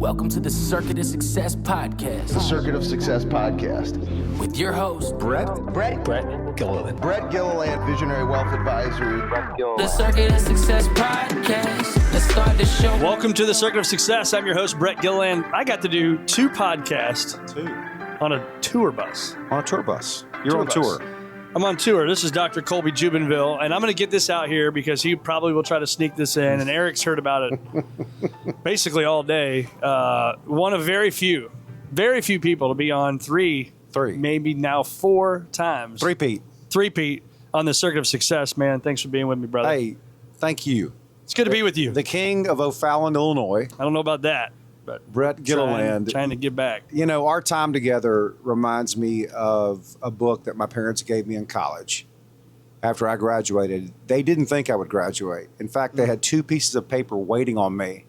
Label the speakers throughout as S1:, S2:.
S1: Welcome to the Circuit of Success Podcast.
S2: The Circuit of Success Podcast.
S1: With your host, Brett
S2: Gilliland. Brett Gilliland, Visionary Wealth Advisory.
S1: The Circuit of Success Podcast. Let's start the show.
S3: Welcome to the Circuit of Success. I'm your host, Brett Gilliland. I got to do two podcasts on a tour bus.
S4: On a tour bus. You're on tour.
S3: I'm on tour. This is Dr. Colby Jubenville, and I'm going to get this out here because he probably will try to sneak this in, and Eric's heard about it basically all day. One of very few people to be on three, maybe now 4 times. Three-peat on the Circuit of Success, man. Thanks for being with me, brother.
S4: Hey, thank you.
S3: It's good to be with you.
S4: The king of O'Fallon, Illinois.
S3: I don't know about that, but
S4: Brett Gilliland.
S3: Trying to give back.
S4: You know, our time together reminds me of a book that my parents gave me in college. After I graduated, they didn't think I would graduate. In fact, they had 2 pieces of paper waiting on me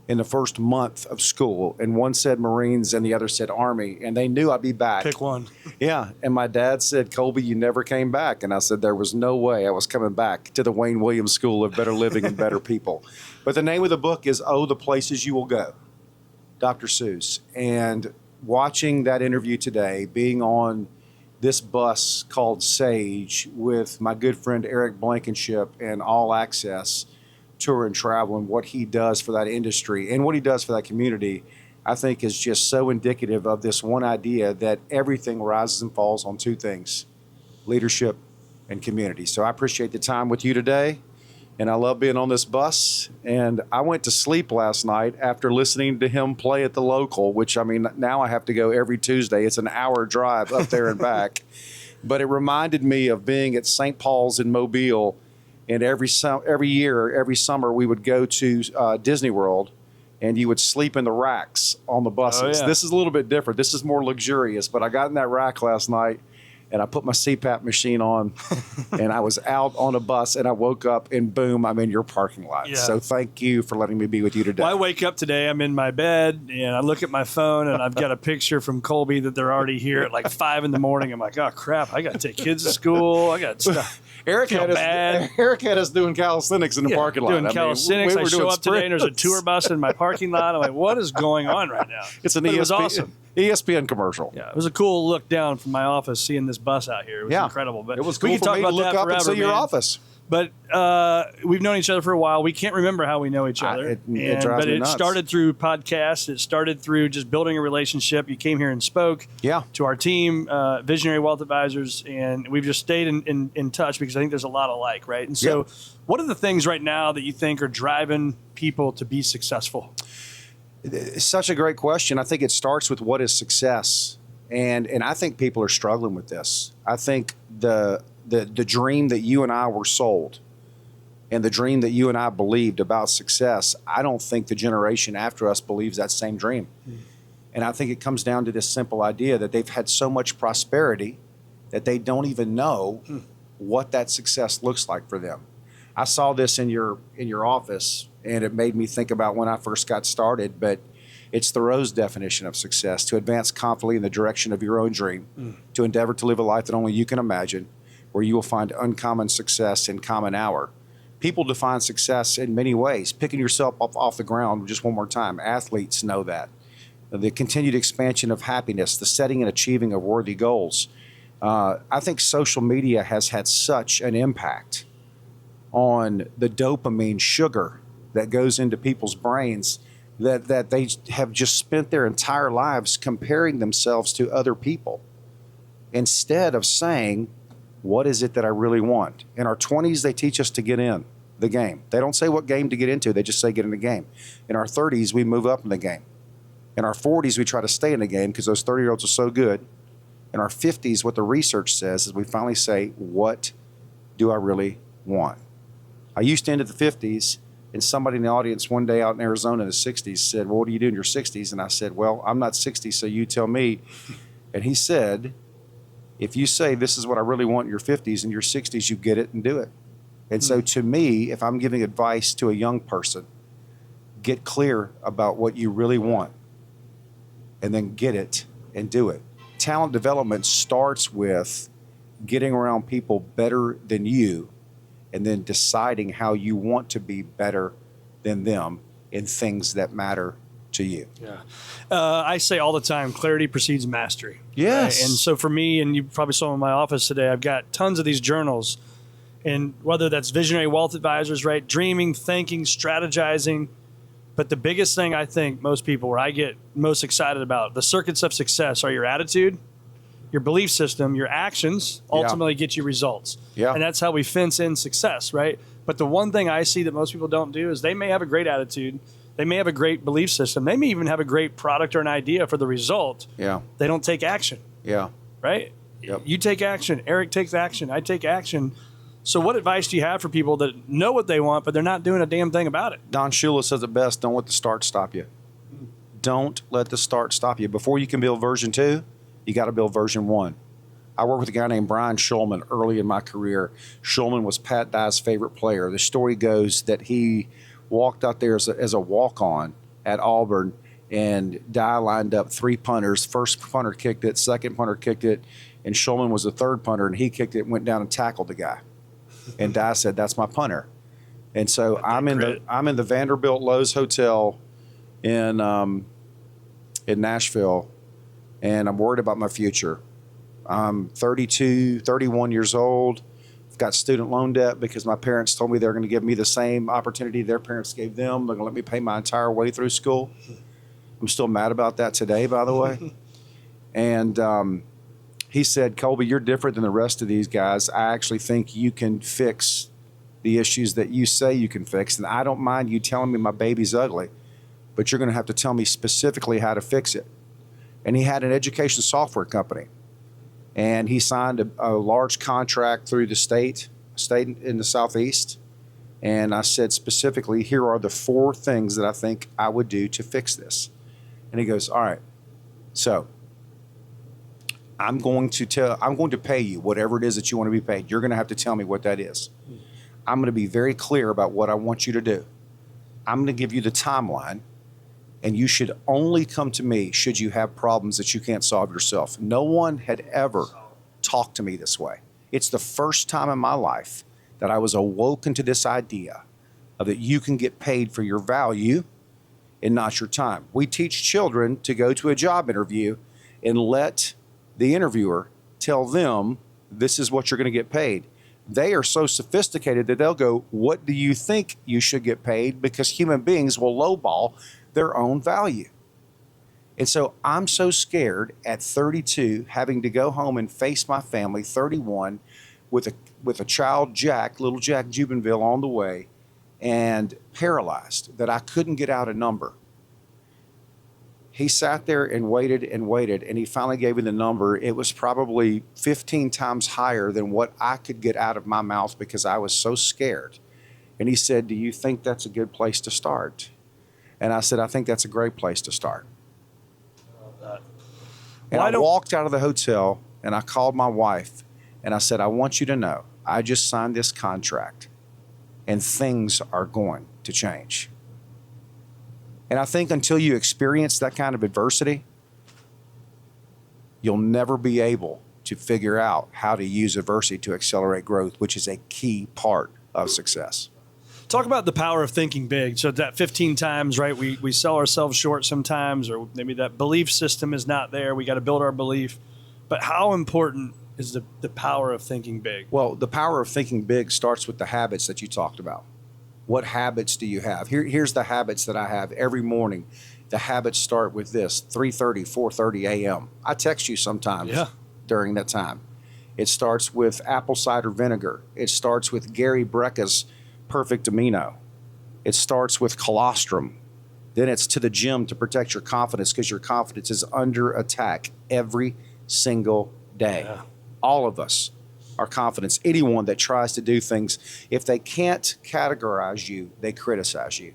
S4: in the first month of school, and one said Marines and the other said Army, and they knew I'd be back.
S3: Pick one.
S4: Yeah, and my dad said, Colby, you never came back. And I said there was no way I was coming back to the Wayne Williams School of Better Living and Better People. But the name of the book is Oh, the Places You Will Go, Dr. Seuss. And watching that interview today, being on this bus called Sage with my good friend Eric Blankenship and All Access Tour and Travel, and what he does for that industry and what he does for that community, I think is just so indicative of this one idea that everything rises and falls on 2 things: leadership and community. So I appreciate the time with you today, and I love being on this bus. And I went to sleep last night after listening to him play at the local, which, I mean, now I have to go every Tuesday. It's an hour drive up there and back. But it reminded me of being at St. Paul's in Mobile. And every summer, we would go to Disney World, and you would sleep in the racks on the buses.
S3: Oh, yeah.
S4: This is a little bit different. This is more luxurious. But I got in that rack last night, and I put my CPAP machine on, and I was out on a bus, and I woke up, and boom, I'm in your parking lot.
S3: Yeah.
S4: So thank you for letting me be with you today.
S3: Well, I wake up today, I'm in my bed, and I look at my phone, and I've got a picture from Colby that they're already here at like 5 in the morning. I'm like, oh, crap, I got to take kids to school. I got stuff.
S4: Eric had us doing calisthenics in the parking lot.
S3: Doing calisthenics.
S4: We
S3: I
S4: were
S3: show
S4: doing
S3: up today, and there's a tour bus in my parking lot. I'm like, what is going on right now?
S4: It's an
S3: It was awesome.
S4: ESPN commercial.
S3: Yeah, it was a cool look down from my office, seeing this bus out here. It was incredible. But
S4: it was
S3: we
S4: cool
S3: can
S4: for
S3: talk
S4: me
S3: about
S4: to look
S3: that
S4: up
S3: forever,
S4: and see your
S3: man.
S4: office.
S3: But we've known each other for a while. We can't remember how we know each other.
S4: It drives me nuts.
S3: It started through podcasts. It started through just building a relationship. You came here and spoke to our team, Visionary Wealth Advisors, and we've just stayed in touch because I think there's a lot alike, right? And so what are the things right now that you think are driving people to be successful?
S4: It's such a great question. I think it starts with what is success. And I think people are struggling with this. I think the dream that you and I were sold and the dream that you and I believed about success, I don't think the generation after us believes that same dream. And I think it comes down to this simple idea that they've had so much prosperity that they don't even know what that success looks like for them. I saw this in your office, and it made me think about when I first got started, but it's Thoreau's definition of success: to advance confidently in the direction of your own dream, to endeavor to live a life that only you can imagine, where you will find uncommon success in common hour. People define success in many ways. Picking yourself up off the ground just one more time. Athletes know that. The continued expansion of happiness, the setting and achieving of worthy goals. I think social media has had such an impact on the dopamine sugar that goes into people's brains that they have just spent their entire lives comparing themselves to other people instead of saying, what is it that I really want? In our 20s, they teach us to get in the game. They don't say what game to get into. They just say get in the game. In our 30s, we move up in the game. In our 40s, we try to stay in the game because those 30-year-olds are so good. In our 50s, what the research says is we finally say, what do I really want? I used to end at the 50s, and somebody in the audience one day out in Arizona in the 60s said, well, what do you do in your 60s? And I said, well, I'm not 60, so you tell me. And he said, if you say this is what I really want in your 50s, in your 60s, you get it and do it. And so to me, if I'm giving advice to a young person, get clear about what you really want and then get it and do it. Talent development starts with getting around people better than you and then deciding how you want to be better than them in things that matter to you?
S3: Yeah. I say all the time, clarity precedes mastery.
S4: Yes.
S3: Right? And so for me, and you probably saw in my office today, I've got tons of these journals. And whether that's visionary wealth advisors, right? Dreaming, thinking, strategizing. But the biggest thing I think most people, where I get most excited about, the circuits of success are your attitude, your belief system, your actions ultimately get you results.
S4: Yeah.
S3: And that's how we fence in success, right? But the one thing I see that most people don't do is they may have a great attitude. They may have a great belief system. They may even have a great product or an idea for the result.
S4: Yeah.
S3: They don't take action,
S4: Yeah.
S3: right?
S4: Yep.
S3: You take action. Eric takes action. I take action. So what advice do you have for people that know what they want, but they're not doing a damn thing about it?
S4: Don Shula says it best, don't let the start stop you. Don't let the start stop you. Before you can build version 2, you got to build version 1. I worked with a guy named Brian Shulman early in my career. Shulman was Pat Dye's favorite player. The story goes that he walked out there as a walk-on at Auburn, and Dye lined up 3 punters. First punter kicked it, second punter kicked it, and Shulman was the third punter, and he kicked it and went down and tackled the guy. And Dye said, "That's my punter." And so I'm in the Vanderbilt Lowe's Hotel in Nashville, and I'm worried about my future. I'm 31 years old. I've got student loan debt because my parents told me they're going to give me the same opportunity their parents gave them. They're going to let me pay my entire way through school. I'm still mad about that today, by the way. And he said, "Colby, you're different than the rest of these guys. I actually think you can fix the issues that you say you can fix. And I don't mind you telling me my baby's ugly, but you're going to have to tell me specifically how to fix it." And he had an education software company. And he signed a large contract through the state in the Southeast. And I said specifically, here are the 4 things that I think I would do to fix this. And he goes, "All right, so I'm going to pay you whatever it is that you want to be paid. You're going to have to tell me what that is. I'm going to be very clear about what I want you to do. I'm going to give you the timeline, and you should only come to me should you have problems that you can't solve yourself." No one had ever talked to me this way. It's the first time in my life that I was awoken to this idea of that you can get paid for your value and not your time. We teach children to go to a job interview and let the interviewer tell them, this is what you're going to get paid. They are so sophisticated that they'll go, "What do you think you should get paid?" Because human beings will lowball their own value. And so I'm so scared at 32, having to go home and face my family, 31, with a child, little Jack Jubenville on the way, and paralyzed, that I couldn't get out a number. He sat there and waited, and he finally gave me the number. It was probably 15 times higher than what I could get out of my mouth because I was so scared. And he said, "Do you think that's a good place to start?" And I said, "I think that's a great place to start." And I walked out of the hotel, and I called my wife, and I said, "I want you to know, I just signed this contract, and things are going to change." And I think until you experience that kind of adversity, you'll never be able to figure out how to use adversity to accelerate growth, which is a key part of success.
S3: Talk about the power of thinking big. So that 15 times, right, we sell ourselves short sometimes, or maybe that belief system is not there. We got to build our belief. But how important is the power of thinking big?
S4: Well, the power of thinking big starts with the habits that you talked about. What habits do you have? Here's the habits that I have every morning. The habits start with this, 3:30, 4:30 a.m. I text you sometimes during that time. It starts with apple cider vinegar. It starts with Gary Brecka's Perfect Amino. It starts with colostrum. Then it's to the gym to protect your confidence, because your confidence is under attack every single day. Yeah. All of us. Our confidence. Anyone that tries to do things, if they can't categorize you, they criticize you.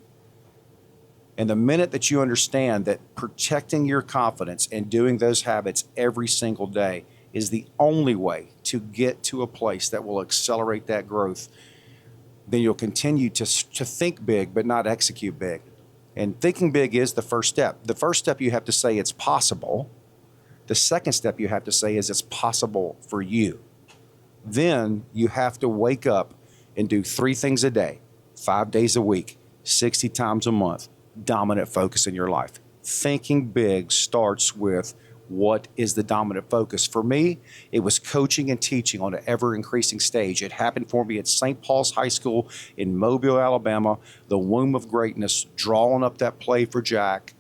S4: And the minute that you understand that protecting your confidence and doing those habits every single day is the only way to get to a place that will accelerate that growth, then you'll continue to think big but not execute big. And thinking big is the first step. The first step, you have to say it's possible. The second step you have to say is it's possible for you. Then you have to wake up and do 3 things a day, 5 days a week, 60 times a month, dominant focus in your life. thinking big starts with what is the dominant focus. For me, it was coaching and teaching on an ever-increasing stage. It happened for me at St. Paul's High School in Mobile, Alabama, the womb of greatness, drawing up that play for Zach.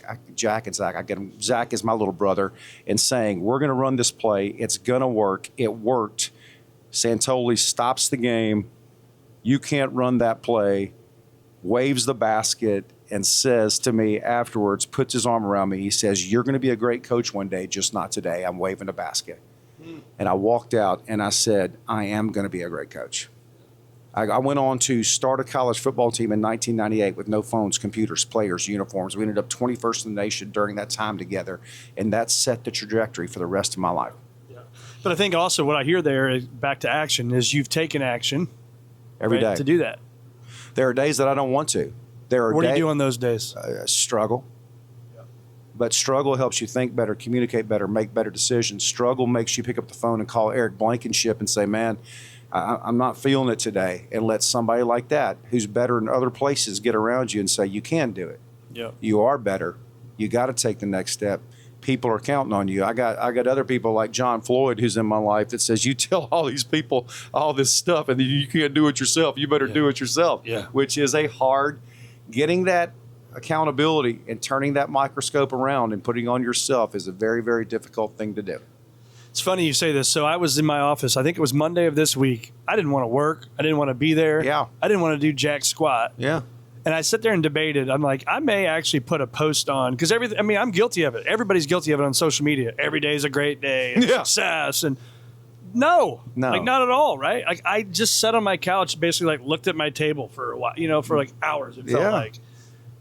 S4: I get him. Zach is my little brother, and saying, we're going to run this play. It's going to work. It worked. Santoli stops the game. You can't run that play. Waves the basket and says to me afterwards, puts his arm around me. He says, you're going to be a great coach one day, just not today. I'm waving the basket. And I walked out and I said, I am going to be a great coach. I went on to start a college football team in 1998 with no phones, computers, players, uniforms. We ended up 21st in the nation during that time together, and that set the trajectory for the rest of my life.
S3: Yeah. But I think also what I hear there, is back to action, is you've taken action
S4: every day
S3: to do that.
S4: There are days that I don't want to.
S3: What do you do on those days?
S4: Struggle. But struggle helps you think better, communicate better, make better decisions. Struggle makes you pick up the phone and call Eric Blankenship and say, man, I'm not feeling it today, and let somebody like that who's better in other places get around you and say, you can do it.
S3: Yeah.
S4: You are better. You got to take the next step. People are counting on you. I got other people like John Floyd who's in my life that says, you tell all these people all this stuff and you can't do it yourself. You better do it yourself, which is a hard, getting that accountability and turning that microscope around and putting on yourself is a very, very difficult thing to do.
S3: It's funny you say this. So I was in my office. I think it was Monday of this week. I didn't want to work. I didn't want to be there.
S4: Yeah.
S3: I didn't want to do jack squat.
S4: Yeah.
S3: And I sat there and debated. I'm like, I may actually put a post on, because I'm guilty of it. Everybody's guilty of it on social media. Every day is a great day. And success. And no, like not at all. Right. Like I just sat on my couch, basically like looked at my table for a while, for like hours. It felt like,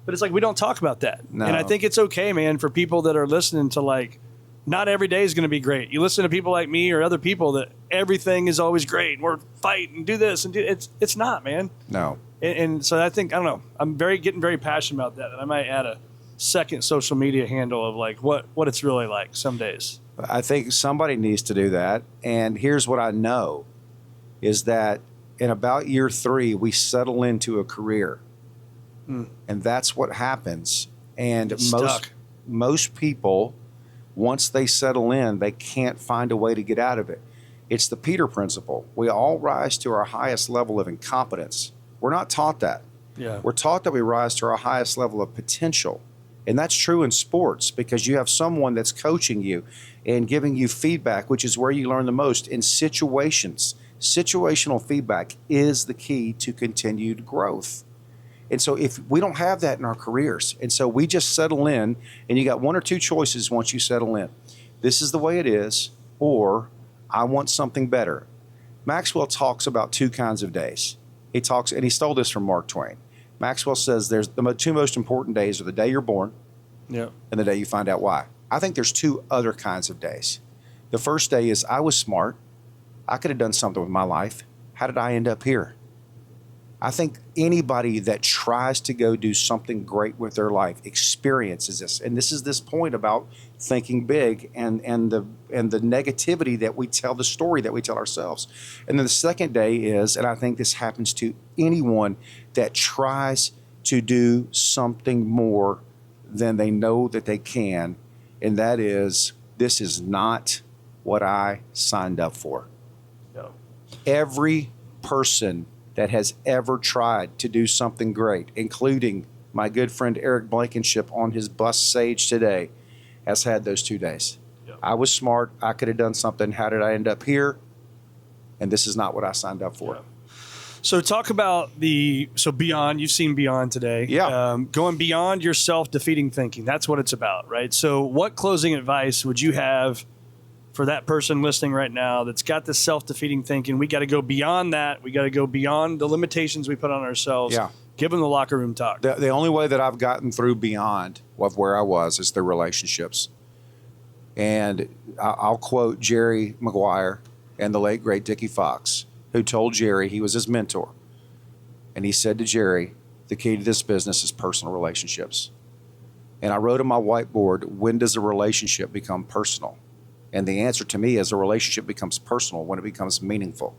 S3: but it's like, we don't talk about that.
S4: No.
S3: And I think it's okay, man, for people that are listening to like, not every day is going to be great. You listen to people like me or other people that everything is always great. We're fighting and do this and do it's not, man.
S4: No.
S3: And so I think, I don't know, I'm getting very passionate about that. And I might add a second social media handle of like what it's really like some days.
S4: I think somebody needs to do that. And here's what I know is that in about year 3, we settle into a career. And that's what happens. And most people, once they settle in, they can't find a way to get out of it. It's the Peter principle. We all rise to our highest level of incompetence. We're not taught that.
S3: Yeah.
S4: We're taught that we rise to our highest level of potential. And that's true in sports because you have someone that's coaching you and giving you feedback, which is where you learn the most in situations. Situational feedback is the key to continued growth. And so if we don't have that in our careers, and so we just settle in, and you got one or two choices once you settle in. This is the way it is, or I want something better. Maxwell talks about 2 kinds of days. He talks, and he stole this from Mark Twain. Maxwell says there's the 2 most important days are the day you're born and the day you find out why. I think there's 2 other kinds of days. The first day is I was smart. I could have done something with my life. How did I end up here? I think anybody that tries to go do something great with their life experiences this. And this is this point about thinking big and the negativity that we tell, the story that we tell ourselves. And then the second day is, and I think this happens to anyone that tries to do something more than they know that they can, and that is, this is not what I signed up for.
S3: No.
S4: Every person that has ever tried to do something great, including my good friend Eric Blankenship on his bus stage today, has had those 2 days. Yep. I was smart. I could have done something. How did I end up here? And this is not what I signed up for.
S3: Yep. So talk about Beyond. You've seen Beyond today.
S4: Yeah.
S3: Going beyond your self-defeating thinking. That's what it's about, right? So what closing advice would you have for that person listening right now that's got this self-defeating thinking? We got to go beyond that. We got to go beyond the limitations we put on ourselves.
S4: Yeah.
S3: Give them the locker room talk.
S4: The only way that I've gotten through beyond of where I was is through relationships. And I'll quote Jerry Maguire and the late, great Dickie Fox, who told Jerry, he was his mentor. And he said to Jerry, the key to this business is personal relationships. And I wrote on my whiteboard, when does a relationship become personal? And the answer to me is a relationship becomes personal when it becomes meaningful.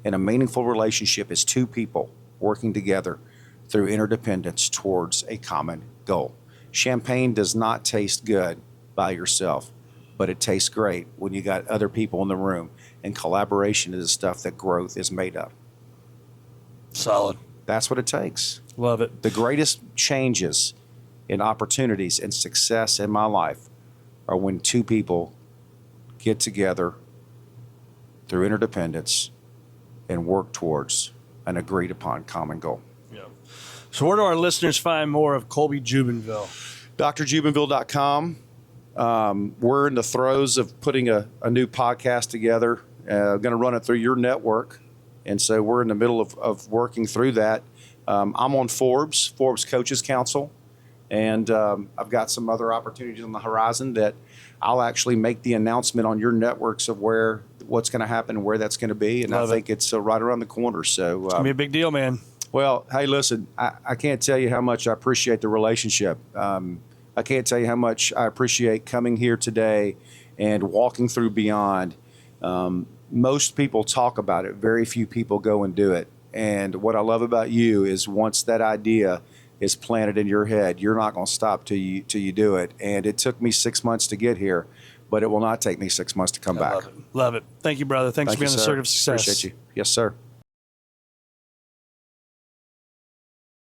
S4: And a meaningful relationship is 2 people working together through interdependence towards a common goal. Champagne does not taste good by yourself, but it tastes great when you got other people in the room. And collaboration is the stuff that growth is made of.
S3: Solid.
S4: That's what it takes.
S3: Love it.
S4: The greatest changes in opportunities and success in my life are when two people get together through interdependence and work towards an agreed upon common goal.
S3: Yeah. So where do our listeners find more of Colby Jubenville?
S4: drjubenville.com. We're in the throes of putting a new podcast together. Going to run it through your network. And so we're in the middle of working through that. I'm on Forbes Coaches Council. And I've got some other opportunities on the horizon that I'll actually make the announcement on your networks of what's going to happen and where that's going to be. And I think it's right around the corner. So
S3: It's going to be a big deal, man.
S4: Well, hey, listen, I can't tell you how much I appreciate the relationship. I can't tell you how much I appreciate coming here today and walking through Beyond. Most people talk about it. Very few people go and do it. And what I love about you is once that idea is planted in your head, you're not going to stop till you do it. And it took me 6 months to get here, but it will not take me 6 months to come back.
S3: Love it. Thank you, brother. Thanks for being on the Circuit of Success.
S4: Appreciate you. Yes, sir.